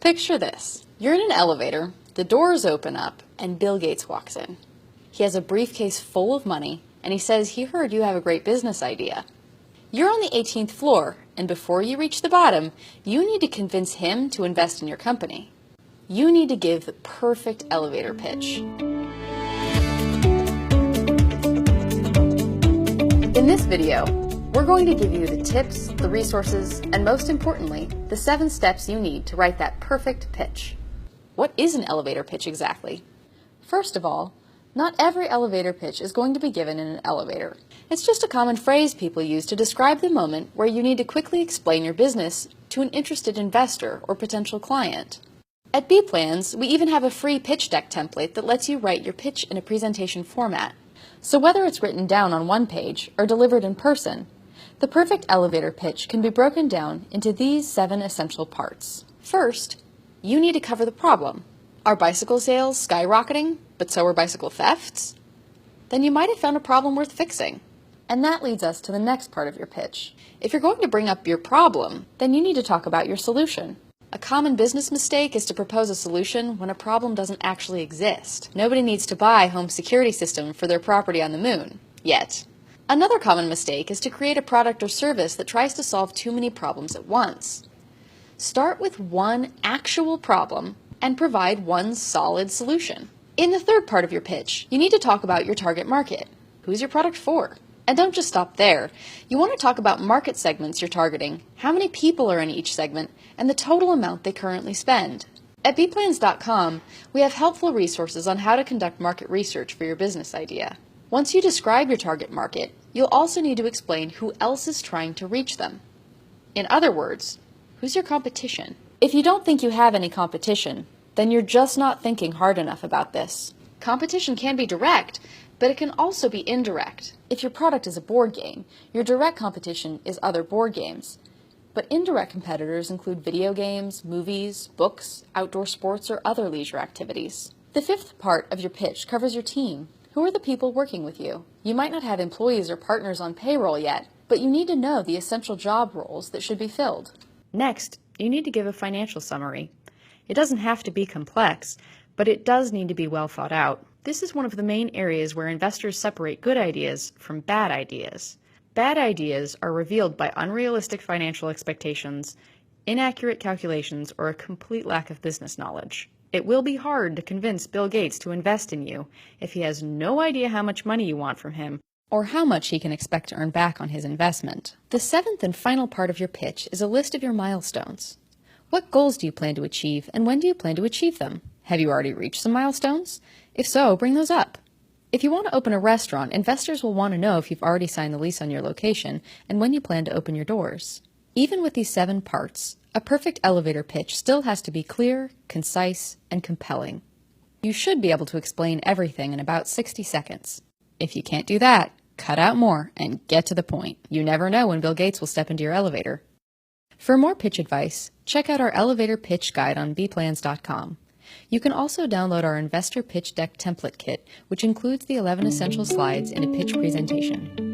Picture this. You're in an elevator, the doors open up, and Bill Gates walks in. He has a briefcase full of money, and he says he heard you have a great business idea. You're on the 18th floor, and before you reach the bottom, you need to convince him to invest in your company. You need to give the perfect elevator pitch. In this video, we're going to give you the tips, the resources, and most importantly, the 7 steps you need to write that perfect pitch. What is an elevator pitch exactly? First of all, not every elevator pitch is going to be given in an elevator. It's just a common phrase people use to describe the moment where you need to quickly explain your business to an interested investor or potential client. At Bplans, we even have a free pitch deck template that lets you write your pitch in a presentation format. So whether it's written down on one page or delivered in person, the perfect elevator pitch can be broken down into these 7 essential parts. First, you need to cover the problem. Are bicycle sales skyrocketing, but so are bicycle thefts? Then you might have found a problem worth fixing. And that leads us to the next part of your pitch. If you're going to bring up your problem, then you need to talk about your solution. A common business mistake is to propose a solution when a problem doesn't actually exist. Nobody needs to buy a home security system for their property on the moon, yet. Another common mistake is to create a product or service that tries to solve too many problems at once. Start with one actual problem and provide one solid solution. In the third part of your pitch, you need to talk about your target market. Who's your product for? And don't just stop there. You want to talk about market segments you're targeting, how many people are in each segment, and the total amount they currently spend. At Bplans.com, we have helpful resources on how to conduct market research for your business idea. Once you describe your target market, you'll also need to explain who else is trying to reach them. In other words, who's your competition? If you don't think you have any competition, then you're just not thinking hard enough about this. Competition can be direct, but it can also be indirect. If your product is a board game, your direct competition is other board games. But indirect competitors include video games, movies, books, outdoor sports, or other leisure activities. The 5th part of your pitch covers your team. Who are the people working with you? You might not have employees or partners on payroll yet, but you need to know the essential job roles that should be filled. Next, you need to give a financial summary. It doesn't have to be complex, but it does need to be well thought out. This is one of the main areas where investors separate good ideas from bad ideas. Bad ideas are revealed by unrealistic financial expectations, inaccurate calculations, or a complete lack of business knowledge. It will be hard to convince Bill Gates to invest in you if he has no idea how much money you want from him or how much he can expect to earn back on his investment. The 7th and final part of your pitch is a list of your milestones. What goals do you plan to achieve, and when do you plan to achieve them? Have you already reached some milestones? If so, bring those up. If you want to open a restaurant, investors will want to know if you've already signed the lease on your location and when you plan to open your doors. Even with these 7 parts, a perfect elevator pitch still has to be clear, concise, and compelling. You should be able to explain everything in about 60 seconds. If you can't do that, cut out more and get to the point. You never know when Bill Gates will step into your elevator. For more pitch advice, check out our elevator pitch guide on Bplans.com. You can also download our Investor Pitch Deck Template Kit, which includes the 11 essential slides in a pitch presentation.